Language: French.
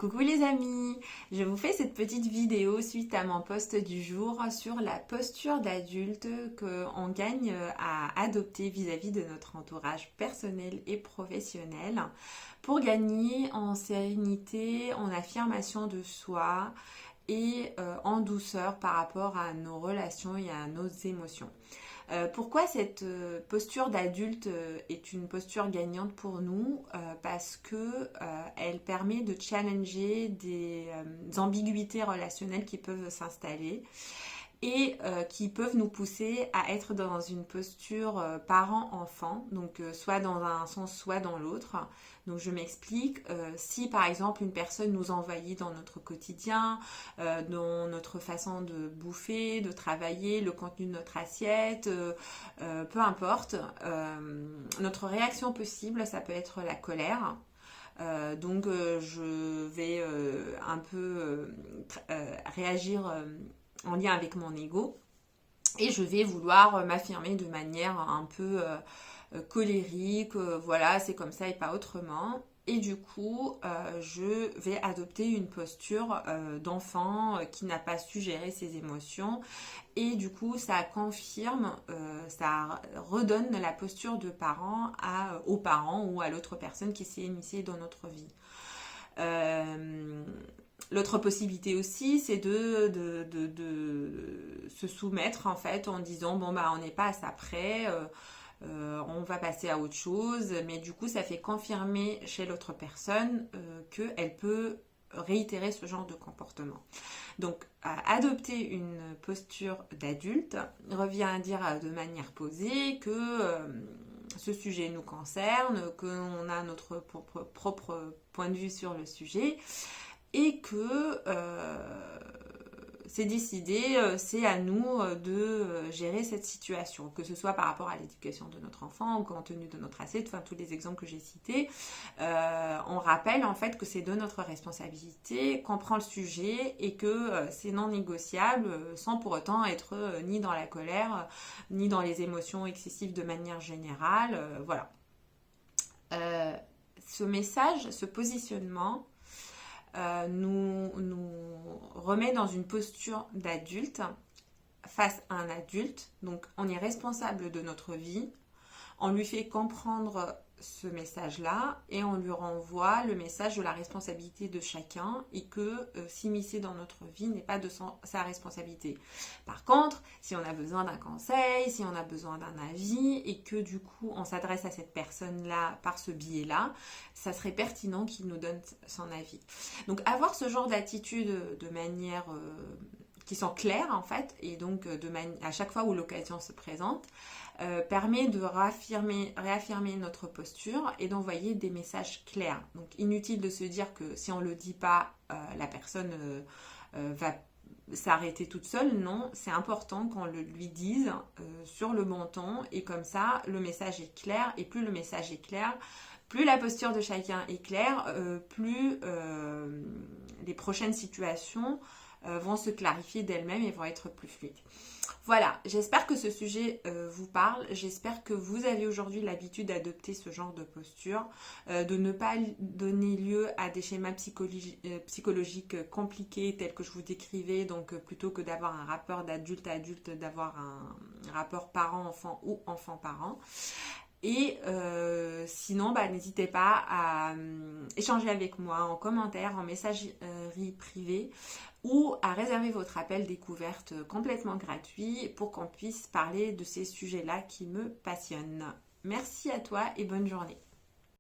Coucou les amis, je vous fais cette petite vidéo suite à mon post du jour sur la posture d'adulte qu'on gagne à adopter vis-à-vis de notre entourage personnel et professionnel pour gagner en sérénité, en affirmation de soi et en douceur par rapport à nos relations et à nos émotions. Pourquoi cette posture d'adulte est une posture gagnante pour nous? Parce que elle permet de challenger des ambiguïtés relationnelles qui peuvent s'installer et qui peuvent nous pousser à être dans une posture parent-enfant, donc soit dans un sens, soit dans l'autre. Donc je m'explique, si par exemple une personne nous envahit dans notre quotidien, dans notre façon de bouffer, de travailler, le contenu de notre assiette, peu importe, notre réaction possible, ça peut être la colère. Donc je vais un peu réagir en lien avec mon ego et je vais vouloir m'affirmer de manière un peu colérique, voilà, c'est comme ça et pas autrement. Et du coup, je vais adopter une posture d'enfant qui n'a pas su gérer ses émotions. Et du coup, ça confirme, ça redonne la posture de parent aux parents ou à l'autre personne qui s'est initiée dans notre vie. L'autre possibilité aussi, c'est de se soumettre en fait en disant bon bah on n'est pas à ça près, on va passer à autre chose, mais du coup ça fait confirmer chez l'autre personne qu'elle peut réitérer ce genre de comportement. Donc adopter une posture d'adulte revient à dire de manière posée que ce sujet nous concerne, qu'on a notre propre point de vue sur le sujet et que c'est décidé, c'est à nous de gérer cette situation, que ce soit par rapport à l'éducation de notre enfant, au contenu de notre assiette, enfin tous les exemples que j'ai cités. On rappelle en fait que c'est de notre responsabilité, qu'on prend le sujet et que c'est non négociable sans pour autant être ni dans la colère, ni dans les émotions excessives de manière générale. Voilà. Ce message, ce positionnement, nous remet dans une posture d'adulte face à un adulte. Donc on est responsable de notre vie. On lui fait comprendre ce message-là et on lui renvoie le message de la responsabilité de chacun et que s'immiscer dans notre vie n'est pas de sa responsabilité. Par contre, si on a besoin d'un conseil, si on a besoin d'un avis et que du coup on s'adresse à cette personne-là par ce biais-là, ça serait pertinent qu'il nous donne son avis. Donc avoir ce genre d'attitude de manière qui sont claires en fait et donc à chaque fois où l'occasion se présente, permet de réaffirmer notre posture et d'envoyer des messages clairs. Donc inutile de se dire que si on ne le dit pas, la personne va s'arrêter toute seule. Non, c'est important qu'on le lui dise sur le bon ton et comme ça le message est clair et plus le message est clair, plus la posture de chacun est claire, plus les prochaines situations vont se clarifier d'elles-mêmes et vont être plus fluides. Voilà, j'espère que ce sujet vous parle. J'espère que vous avez aujourd'hui l'habitude d'adopter ce genre de posture, de ne pas donner lieu à des schémas psychologiques compliqués tels que je vous décrivais. Donc plutôt que d'avoir un rapport d'adulte à adulte, d'avoir un rapport parent-enfant ou enfant-parent. Et sinon, n'hésitez pas à échanger avec moi en commentaire, en messagerie privée ou à réserver votre appel découverte complètement gratuit pour qu'on puisse parler de ces sujets-là qui me passionnent. Merci à toi et bonne journée.